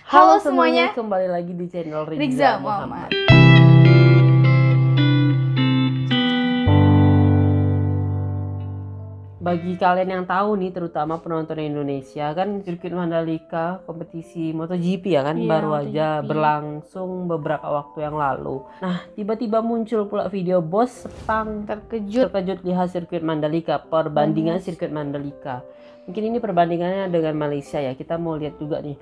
Halo semuanya, kembali lagi di channel Rizza Muhammad. Bagi kalian yang tahu nih, terutama penonton Indonesia, kan sirkuit Mandalika kompetisi MotoGP ya kan, Iya, baru aja MotoGP. berlangsung beberapa waktu yang lalu. Nah, tiba-tiba muncul pula video bos Sepang terkejut lihat sirkuit Mandalika, perbandingan sirkuit Mandalika. Mungkin ini perbandingannya dengan Malaysia ya. Kita mau lihat juga nih,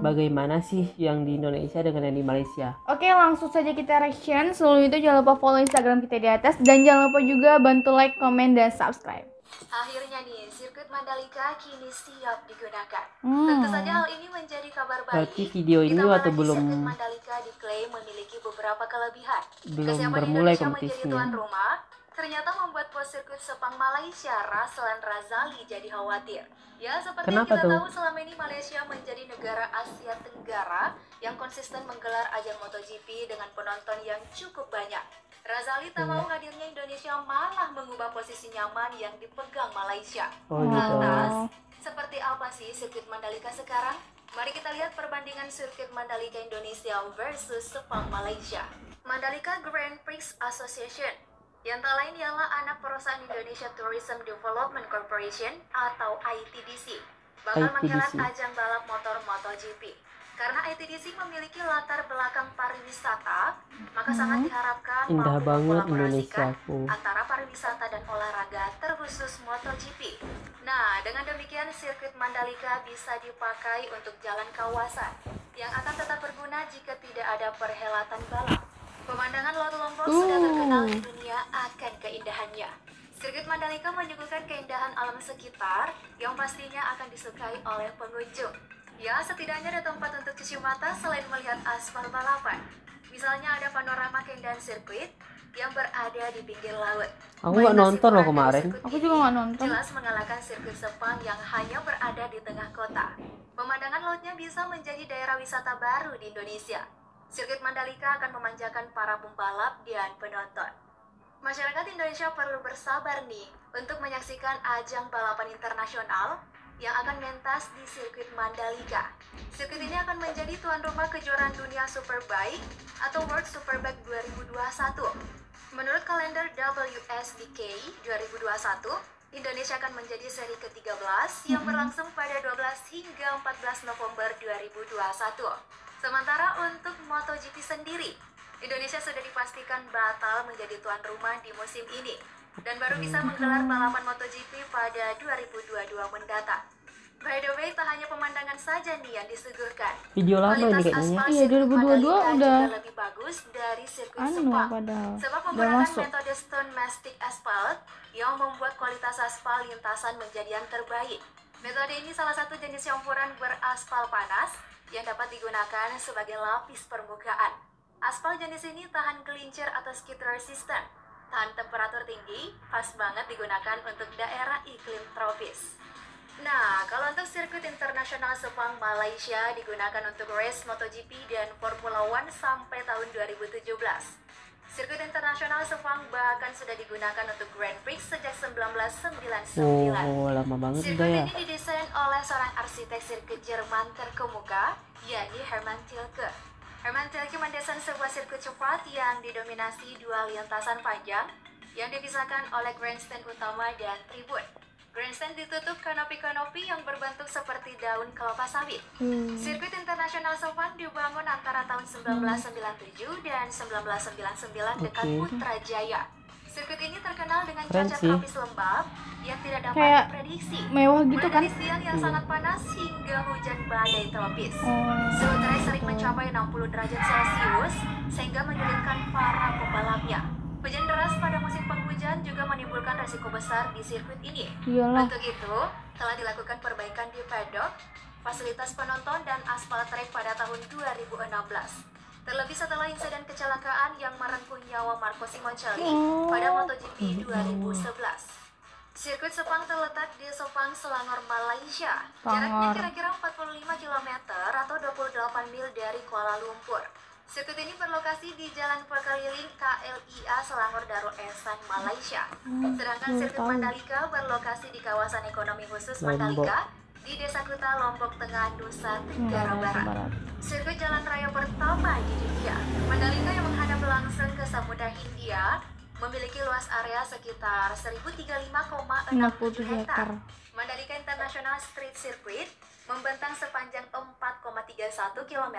bagaimana sih yang di Indonesia dengan yang di Malaysia. Oke, langsung saja kita reaction. Sebelum itu jangan lupa follow Instagram kita di atas dan jangan lupa juga bantu like, komen, dan subscribe. Akhirnya nih, sirkuit Mandalika kini siap digunakan. Tentu saja hal ini menjadi kabar baik. Berarti video ini waktu belum sirkuit Mandalika diklaim memiliki beberapa kelebihan. belum bermulai Indonesia menjadi kompetisinya. tuan rumah, ternyata membuat bos sirkuit Sepang Malaysia, Raslan Razali, jadi khawatir. Ya, seperti yang kita tahu, selama ini Malaysia menjadi negara Asia Tenggara yang konsisten menggelar ajang MotoGP dengan penonton yang cukup banyak. Razali tak mau hadirnya Indonesia malah mengubah posisi nyaman yang dipegang Malaysia. Lantas, seperti apa sih sirkuit Mandalika sekarang? Mari kita lihat perbandingan sirkuit Mandalika Indonesia versus Sepang Malaysia. Mandalika Grand Prix Association, yang tak lain ialah anak perusahaan Indonesia Tourism Development Corporation atau ITDC, bakal menggelar ajang balap motor MotoGP. Karena ITDC memiliki latar belakang pariwisata, maka sangat diharapkan Indah mampu banget mengkolaborasikan Indonesia antara pariwisata dan olahraga terkhusus MotoGP. Nah, dengan demikian sirkuit Mandalika bisa dipakai untuk jalan kawasan yang akan tetap berguna jika tidak ada perhelatan balap. Pemandangan Laut Lombok sudah terkenal di dunia akan keindahannya. Sirkuit Mandalika menyuguhkan keindahan alam sekitar yang pastinya akan disukai oleh pengunjung. Ya, setidaknya ada tempat untuk cuci mata selain melihat aspal balapan. Misalnya ada panorama keindahan sirkuit yang berada di pinggir laut. Aku nggak nonton loh kemarin. Aku juga nggak nonton. Jelas mengalahkan sirkuit Sepang yang hanya berada di tengah kota. Pemandangan lautnya bisa menjadi daerah wisata baru di Indonesia. Sirkuit Mandalika akan memanjakan para pembalap dan penonton. Masyarakat Indonesia perlu bersabar nih untuk menyaksikan ajang balapan internasional yang akan mentas di sirkuit Mandalika. Sirkuit ini akan menjadi tuan rumah kejuaraan dunia Superbike atau World Superbike 2021. Menurut kalender WSBK 2021, Indonesia akan menjadi seri ke-13 yang berlangsung pada 12 hingga 14 November 2021. Sementara untuk MotoGP sendiri, Indonesia sudah dipastikan batal menjadi tuan rumah di musim ini dan baru bisa menggelar balapan MotoGP pada 2022 mendatang. By the way, tak hanya pemandangan saja nih yang disuguhkan. Video lama ini kayaknya. Iya, 2022 udah lebih bagus dari sirkuit Sepang. Sebab menggunakan metode Stone Mastic Asphalt yang membuat kualitas aspal lintasan menjadi yang terbaik. Metode ini salah satu jenis campuran beraspal panas yang dapat digunakan sebagai lapis permukaan. Aspal jenis ini tahan gelincir atau skid resistant, tahan temperatur tinggi, pas banget digunakan untuk daerah iklim tropis. Nah, kalau untuk sirkuit internasional Sepang Malaysia digunakan untuk race MotoGP dan Formula One sampai tahun 2017. Sirkuit internasional Sepang bahkan sudah digunakan untuk Grand Prix sejak 1999. Lama banget Sirkuit ya. ini didesain oleh seorang arsitek sirkuit Jerman terkemuka, yakni Hermann Tilke. Hermann Tilke mendesain sebuah sirkuit cepat yang didominasi dua lintasan panjang yang dipisahkan oleh grandstand utama dan tribun. Grandstand ditutup kanopi-kanopi yang berbentuk seperti daun kelapa sawit. Sirkuit internasional Sepang dibangun antara tahun 1997 dan 1999 dekat Putrajaya. Sirkuit ini terkenal dengan cuaca tropis lembab yang tidak dapat diprediksi. Mewah gitu kan? Siang yang sangat panas hingga hujan badai tropis. Suhu terik sering mencapai 60 derajat Celcius sehingga menyulitkan para pembalapnya. Hujan deras pada musim penghujan juga menimbulkan resiko besar di sirkuit ini. Untuk itu, telah dilakukan perbaikan di paddock, fasilitas penonton, dan aspal trek pada tahun 2016. Terlebih setelah insiden kecelakaan yang merengkuh nyawa Marco Simoncelli pada MotoGP 2011. Sirkuit Sepang terletak di Sepang, Selangor, Malaysia. Jaraknya kira-kira 45 km atau 28 mil dari Kuala Lumpur. Sirkuit ini berlokasi di Jalan Perkeliling KLIA Selangor Darul Ehsan, Malaysia. Sedangkan sirkuit Mandalika berlokasi di kawasan ekonomi khusus Mandalika di Desa Kuta, Lombok Tengah, Nusa Tenggara Barat. Sirkuit jalan raya pertama di dunia, Mandalika yang menghadap langsung ke Samudra Hindia, memiliki luas area sekitar 1035,67 hektar. Mandalika International Street Circuit membentang sepanjang 4,31 km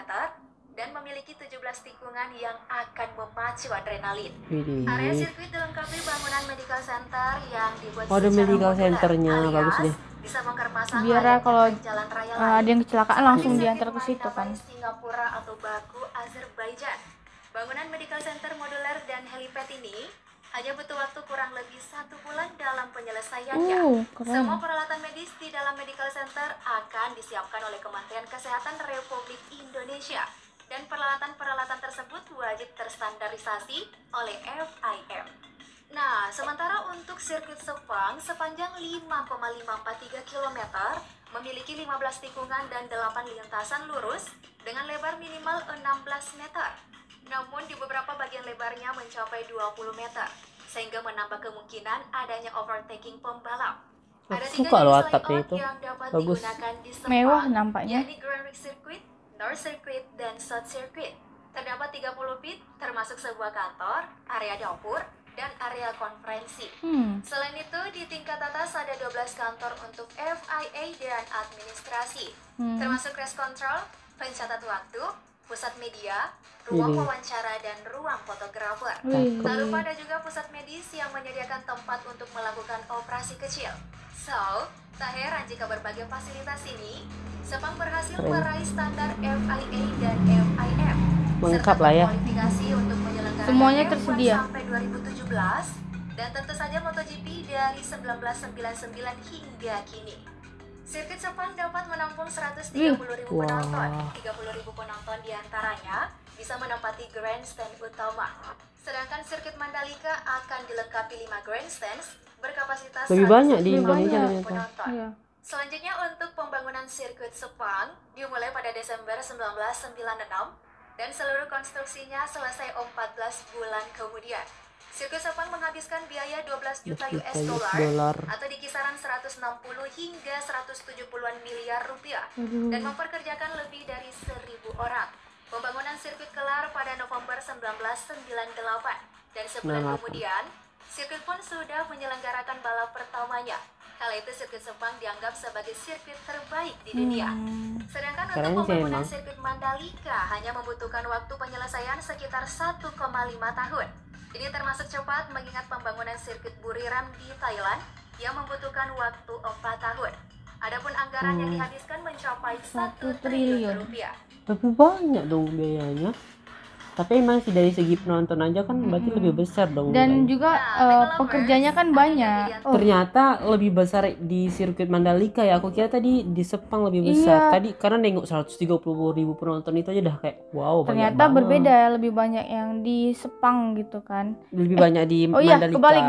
dan memiliki 17 tikungan yang akan memacu adrenalin. Area sirkuit dilengkapi bangunan medical center yang dibuat secara medical modular, centernya bagus deh. Bisa bongkar pasang Biar kalau jalan raya ada yang kecelakaan langsung seperti diantar ke situ kan. Singapura atau Baku, Azerbaijan. Bangunan medical center modular dan helipad ini hanya butuh waktu kurang lebih 1 bulan dalam penyelesaiannya. Keren. Semua peralatan medis di dalam medical center akan disiapkan oleh Kementerian Kesehatan Republik Indonesia. Dan peralatan-peralatan tersebut wajib terstandarisasi oleh FIM. Nah, sementara untuk sirkuit Sepang sepanjang 5,543 km, memiliki 15 tikungan dan 8 lintasan lurus dengan lebar minimal 16 meter. Namun di beberapa bagian lebarnya mencapai 20 meter, sehingga menambah kemungkinan adanya overtaking pembalap. Ada 3 suka loh jenis atapnya layout itu. yang dapat Bagus. digunakan di Sepang, Mewah nampaknya. yakni Grand Prix Circuit, North Circuit, dan South Circuit. Terdapat 30 pit, termasuk sebuah kantor, area dapur, dan area konferensi. Selain itu, di tingkat atas ada 12 kantor untuk FIA dan administrasi, termasuk race control, pencatat waktu, pusat media, ruang wawancara, dan ruang fotografer. Tak lupa ada juga pusat medis yang menyediakan tempat untuk melakukan operasi kecil. So, tak heran jika berbagai fasilitas ini, Sepang berhasil meraih standar FIA dan FIM. Lengkap lah ya. Kualifikasi untuk menyelenggarakan Semuanya F1 tersedia. sampai 2017 dan tentu saja MotoGP dari 1999 hingga kini. Sirkuit Sepang dapat menampung 130.000 penonton. 30.000 penonton diantaranya bisa menempati grandstand utama. Sedangkan sirkuit Mandalika akan dilengkapi 5 grandstands berkapasitas Lebih banyak di 150.000 Indonesia ternyata. penonton. Iya. Selanjutnya untuk pembangunan sirkuit Sepang dimulai pada Desember 1996 dan seluruh konstruksinya selesai 14 bulan kemudian. Sirkuit Sepang menghabiskan biaya 12 juta US dollar atau di kisaran 160 hingga 170-an miliar rupiah dan memperkerjakan lebih dari 1.000 orang. Pembangunan sirkuit kelar pada November 1998 dan sebulan kemudian sirkuit pun sudah menyelenggarakan balap pertamanya. Kala itu sirkuit Sepang dianggap sebagai sirkuit terbaik di dunia. Sedangkan untuk pembangunan sirkuit Mandalika hanya membutuhkan waktu penyelesaian sekitar 1,5 tahun. Ini termasuk cepat mengingat pembangunan sirkuit Buriram di Thailand yang membutuhkan waktu 4 tahun. Adapun anggaran yang dihabiskan mencapai 1 triliun rupiah. Lebih banyak dong biayanya. Tapi emang sih dari segi penonton aja kan berarti lebih besar dong. Dan biayanya. juga pekerjanya kan banyak. Ternyata lebih besar di sirkuit Mandalika ya. Aku kira tadi di Sepang lebih besar. Tadi karena nengok 130.000 penonton itu aja udah kayak wow. Ternyata berbeda ya, lebih banyak yang di Sepang gitu kan. Lebih banyak di Oh iya, Mandalika. kebalik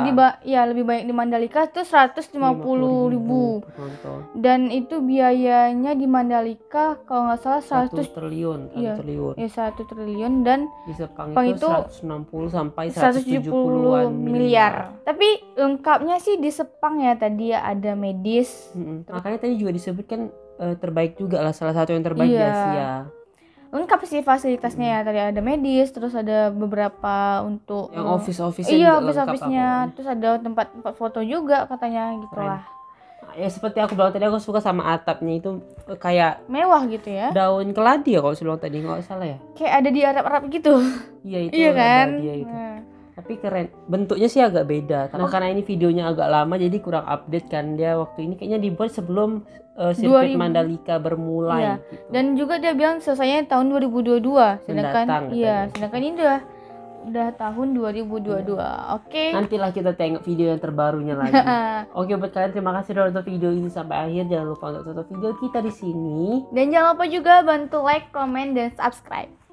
lebih banyak di Mandalika tuh 150.000 penonton. dan itu biayanya di Mandalika kalau nggak salah 1 triliun. Iya, 1 triliun. ya 1 triliun dan Di Sepang itu itu 160 sampai 170-an miliar. Tapi lengkapnya sih di Sepang ya, tadi ya ada medis. Makanya tadi juga disebutkan terbaik juga lah, salah satu yang terbaik di Asia. Lengkap sih fasilitasnya ya, tadi ada medis, terus ada beberapa untuk Yang office-office-nya iya, juga lengkap office-nya, apa. terus ada tempat foto juga katanya gitu lah. Ya seperti aku bilang tadi, aku suka sama atapnya itu kayak Mewah gitu ya. daun keladi ya kalau sebelum tadi, nggak salah ya. Kayak ada di Arab-Arab gitu. Iya itu Iya kan? ada dia gitu. Tapi keren. Bentuknya sih agak beda. Karena ini videonya agak lama jadi kurang update kan. Dia waktu ini kayaknya dibuat sebelum sirkuit 2000. Mandalika bermulai. Iya. Gitu. Dan juga dia bilang selesainya tahun 2022. Sedangkan Mendatang, katanya. sedangkan ini udah tahun 2022. Oke. Nantilah kita tengok video yang terbarunya lagi. Oke, buat kalian terima kasih udah nonton video ini sampai akhir. Jangan lupa untuk tonton video kita di sini. Dan jangan lupa juga bantu like, komen, dan subscribe.